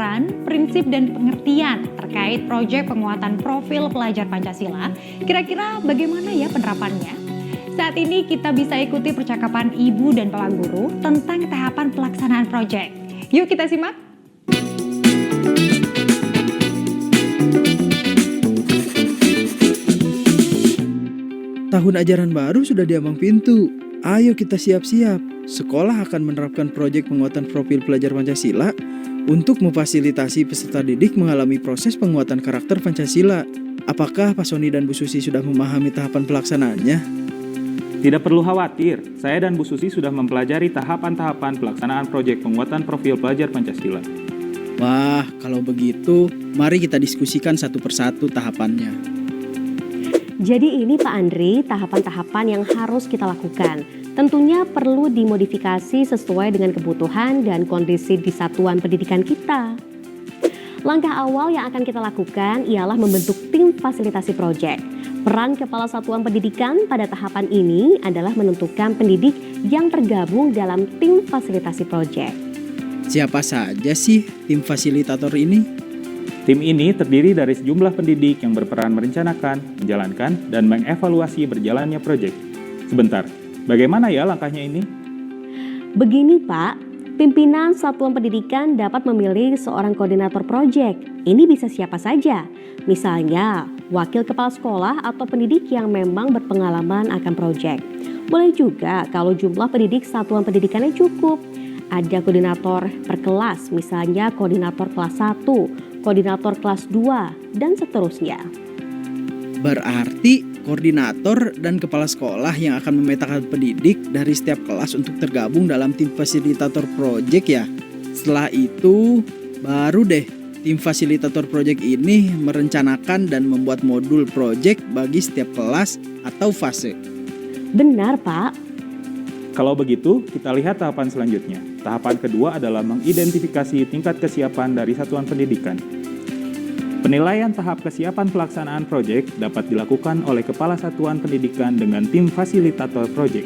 peran, prinsip, dan pengertian terkait proyek penguatan profil pelajar Pancasila. Kira-kira bagaimana ya penerapannya? Saat ini kita bisa ikuti percakapan ibu dan bapak guru tentang tahapan pelaksanaan proyek. Yuk kita simak. Tahun ajaran baru sudah di ambang pintu. Ayo kita siap-siap. Sekolah akan menerapkan proyek penguatan profil pelajar Pancasila untuk memfasilitasi peserta didik mengalami proses penguatan karakter Pancasila. Apakah Pak Sony dan Bu Susi sudah memahami tahapan pelaksanaannya? Tidak perlu khawatir, saya dan Bu Susi sudah mempelajari tahapan-tahapan pelaksanaan proyek penguatan profil pelajar Pancasila. Wah, kalau begitu, mari kita diskusikan satu persatu tahapannya. Jadi ini Pak Andri, tahapan-tahapan yang harus kita lakukan. Tentunya perlu dimodifikasi sesuai dengan kebutuhan dan kondisi di satuan pendidikan kita. Langkah awal yang akan kita lakukan ialah membentuk tim fasilitasi proyek. Peran Kepala Satuan Pendidikan pada tahapan ini adalah menentukan pendidik yang tergabung dalam tim fasilitasi proyek. Siapa saja sih tim fasilitator ini? Tim ini terdiri dari sejumlah pendidik yang berperan merencanakan, menjalankan, dan mengevaluasi berjalannya proyek. Sebentar, bagaimana ya langkahnya ini? Begini Pak, pimpinan satuan pendidikan dapat memilih seorang koordinator proyek. Ini bisa siapa saja, misalnya wakil kepala sekolah atau pendidik yang memang berpengalaman akan proyek. Boleh juga kalau jumlah pendidik satuan pendidikannya cukup. Ada koordinator per kelas, misalnya koordinator kelas 1, koordinator kelas 2, dan seterusnya. Berarti koordinator dan kepala sekolah yang akan memetakan pendidik dari setiap kelas untuk tergabung dalam tim fasilitator proyek ya. Setelah itu baru deh tim fasilitator proyek ini merencanakan dan membuat modul proyek bagi setiap kelas atau fase. Benar Pak. Kalau begitu, kita lihat tahapan selanjutnya. Tahapan kedua adalah mengidentifikasi tingkat kesiapan dari satuan pendidikan. Penilaian tahap kesiapan pelaksanaan proyek dapat dilakukan oleh Kepala Satuan Pendidikan dengan tim fasilitator proyek.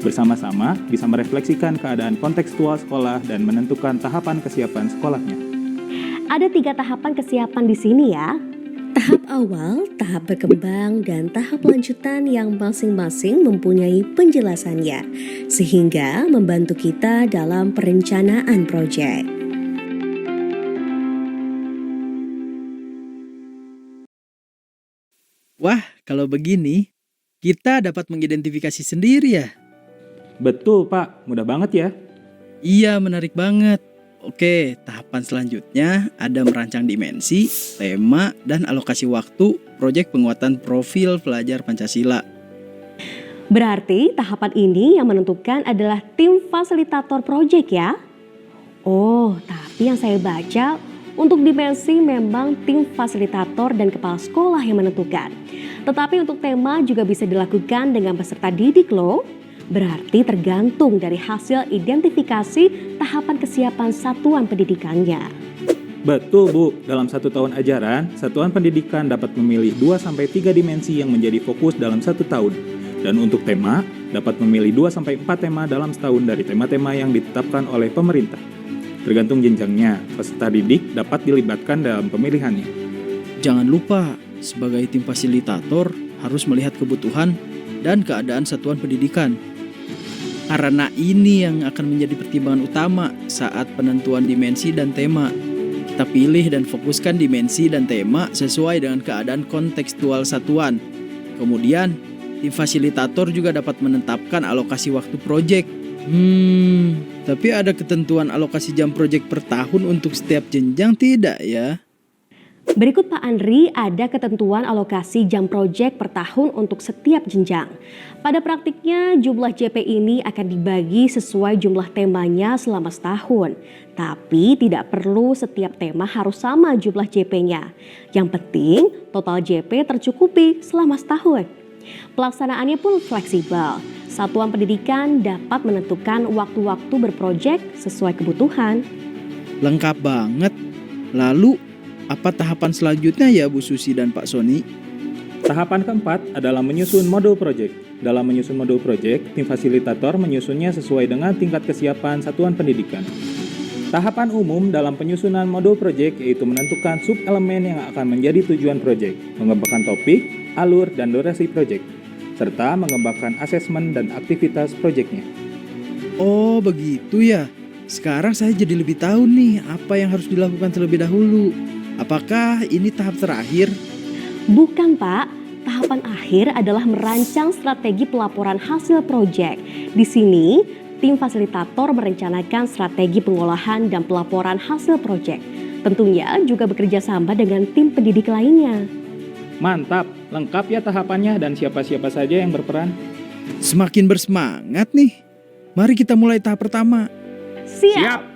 Bersama-sama bisa merefleksikan keadaan kontekstual sekolah dan menentukan tahapan kesiapan sekolahnya. Ada 3 tahapan kesiapan di sini ya. Tahap awal, tahap berkembang, dan tahap lanjutan yang masing-masing mempunyai penjelasannya, sehingga membantu kita dalam perencanaan proyek. Wah, kalau begini, kita dapat mengidentifikasi sendiri ya? Betul Pak, mudah banget ya. Iya, menarik banget. Oke, tahapan selanjutnya ada merancang dimensi, tema, dan alokasi waktu proyek penguatan profil pelajar Pancasila. Berarti tahapan ini yang menentukan adalah tim fasilitator proyek ya? Oh, tapi yang saya baca untuk dimensi memang tim fasilitator dan kepala sekolah yang menentukan. Tetapi untuk tema juga bisa dilakukan dengan peserta didik loh. Berarti tergantung dari hasil identifikasi tahapan kesiapan satuan pendidikannya. Betul Bu, dalam 1 tahun ajaran, satuan pendidikan dapat memilih 2-3 dimensi yang menjadi fokus dalam 1 tahun. Dan untuk tema, dapat memilih 2-4 tema dalam setahun dari tema-tema yang ditetapkan oleh pemerintah. Tergantung jenjangnya, peserta didik dapat dilibatkan dalam pemilihannya. Jangan lupa, sebagai tim fasilitator harus melihat kebutuhan dan keadaan satuan pendidikan. Karena ini yang akan menjadi pertimbangan utama saat penentuan dimensi dan tema. Kita pilih dan fokuskan dimensi dan tema sesuai dengan keadaan kontekstual satuan. Kemudian, tim fasilitator juga dapat menetapkan alokasi waktu proyek. Tapi ada ketentuan alokasi jam proyek per tahun untuk setiap jenjang tidak ya? Berikut Pak Andri, ada ketentuan alokasi jam proyek per tahun untuk setiap jenjang. Pada praktiknya jumlah JP ini akan dibagi sesuai jumlah temanya selama setahun. Tapi tidak perlu setiap tema harus sama jumlah JP-nya. Yang penting total JP tercukupi selama setahun. Pelaksanaannya pun fleksibel. Satuan pendidikan dapat menentukan waktu-waktu berproyek sesuai kebutuhan. Lengkap banget. Lalu apa tahapan selanjutnya ya Bu Susi dan Pak Sony? Tahapan keempat adalah menyusun modul proyek. Dalam menyusun modul proyek, tim fasilitator menyusunnya sesuai dengan tingkat kesiapan satuan pendidikan. Tahapan umum dalam penyusunan modul proyek yaitu menentukan sub-elemen yang akan menjadi tujuan proyek, mengembangkan topik, alur, dan durasi proyek, serta mengembangkan asesmen dan aktivitas proyeknya. Oh begitu ya. Sekarang saya jadi lebih tahu nih apa yang harus dilakukan terlebih dahulu. Apakah ini tahap terakhir? Bukan Pak, tahapan akhir adalah merancang strategi pelaporan hasil proyek. Di sini, tim fasilitator merencanakan strategi pengolahan dan pelaporan hasil proyek. Tentunya juga bekerja sama dengan tim pendidik lainnya. Mantap, lengkap ya tahapannya dan siapa-siapa saja yang berperan. Semakin bersemangat nih. Mari kita mulai tahap pertama. Siap!